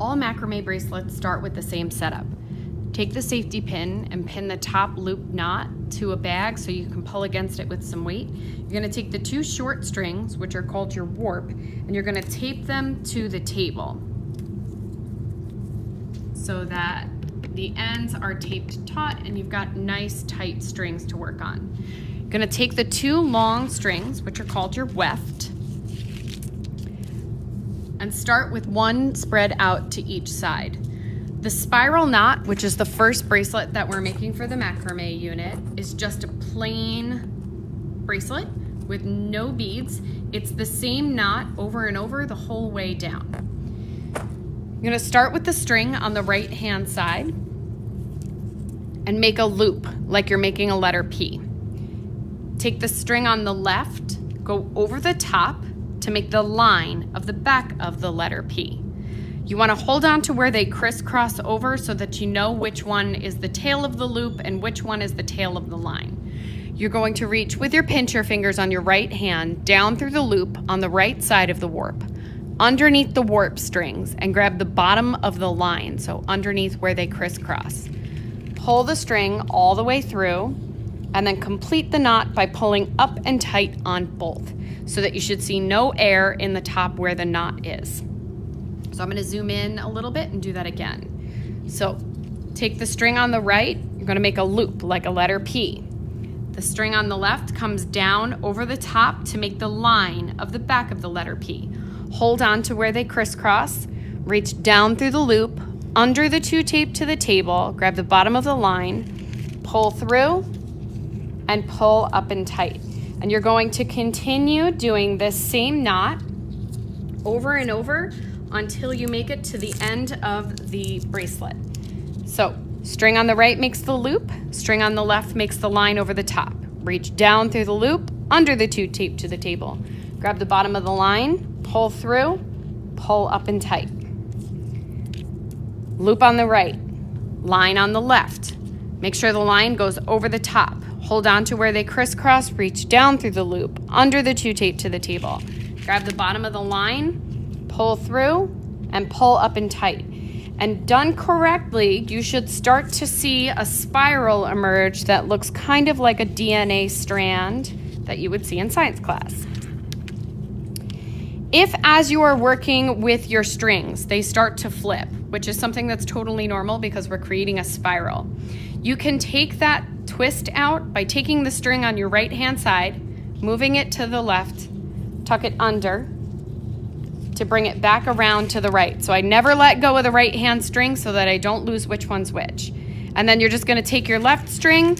All macrame bracelets start with the same setup. Take the safety pin and pin the top loop knot to a bag so you can pull against it with some weight. You're going to take the two short strings, which are called your warp, and you're going to tape them to the table so that the ends are taped taut and you've got nice tight strings to work on. You're going to take the two long strings, which are called your weft, and start with one spread out to each side. The spiral knot, which is the first bracelet that we're making for the macrame unit, is just a plain bracelet with no beads. It's the same knot over and over the whole way down. You're gonna start with the string on the right hand side and make a loop like you're making a letter P. Take the string on the left, go over the top to make the line of the back of the letter P. You want to hold on to where they crisscross over so that you know which one is the tail of the loop and which one is the tail of the line. You're going to reach with your pincher fingers on your right hand down through the loop on the right side of the warp, underneath the warp strings, and grab the bottom of the line, so underneath where they crisscross. Pull the string all the way through and then complete the knot by pulling up and tight on both so that you should see no air in the top where the knot is. So I'm going to zoom in a little bit and do that again. So take the string on the right, you're going to make a loop like a letter P. The string on the left comes down over the top to make the line of the back of the letter P. Hold on to where they crisscross, reach down through the loop, under the two tape to the table, grab the bottom of the line, pull through, and pull up and tight. And you're going to continue doing this same knot over and over until you make it to the end of the bracelet. So string on the right makes the loop, string on the left makes the line over the top. Reach down through the loop, under the two tape to the table. Grab the bottom of the line, pull through, pull up and tight. Loop on the right, line on the left. Make sure the line goes over the top. Hold on to where they crisscross, reach down through the loop, under the two tape to the table. Grab the bottom of the line, pull through, and pull up and tight. And done correctly, you should start to see a spiral emerge that looks kind of like a DNA strand that you would see in science class. If as you are working with your strings, they start to flip, which is something that's totally normal because we're creating a spiral, you can take that twist out by taking the string on your right hand side, moving it to the left, tuck it under, to bring it back around to the right. So I never let go of the right hand string so that I don't lose which one's which. And then you're just going to take your left string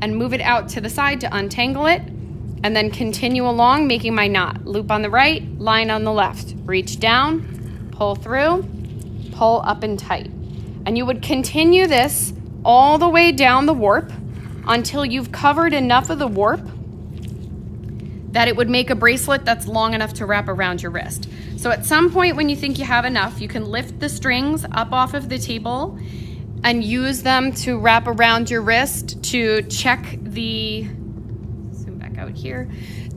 and move it out to the side to untangle it, and then continue along making my knot. Loop on the right, line on the left. Reach down, pull through, pull up and tight. And you would continue this all the way down the warp until you've covered enough of the warp that it would make a bracelet that's long enough to wrap around your wrist. So at some point when you think you have enough, you can lift the strings up off of the table and use them to wrap around your wrist to check the, zoom back out here,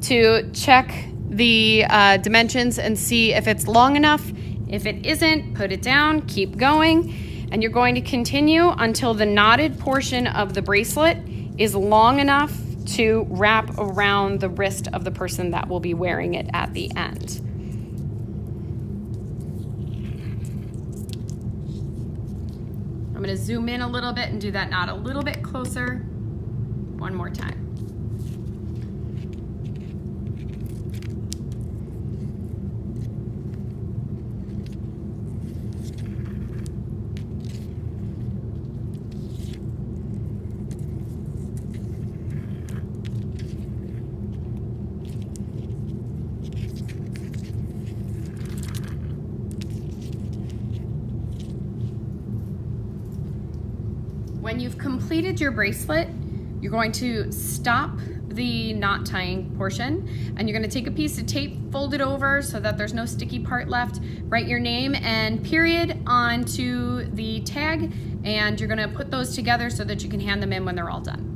to check the dimensions and see if it's long enough. If it isn't, put it down, keep going, and you're going to continue until the knotted portion of the bracelet is long enough to wrap around the wrist of the person that will be wearing it at the end. I'm going to zoom in a little bit and do that knot a little bit closer. One more time. When you've completed your bracelet, you're going to stop the knot tying portion, and you're going to take a piece of tape, fold it over so that there's no sticky part left, write your name and period onto the tag, and you're going to put those together so that you can hand them in when they're all done.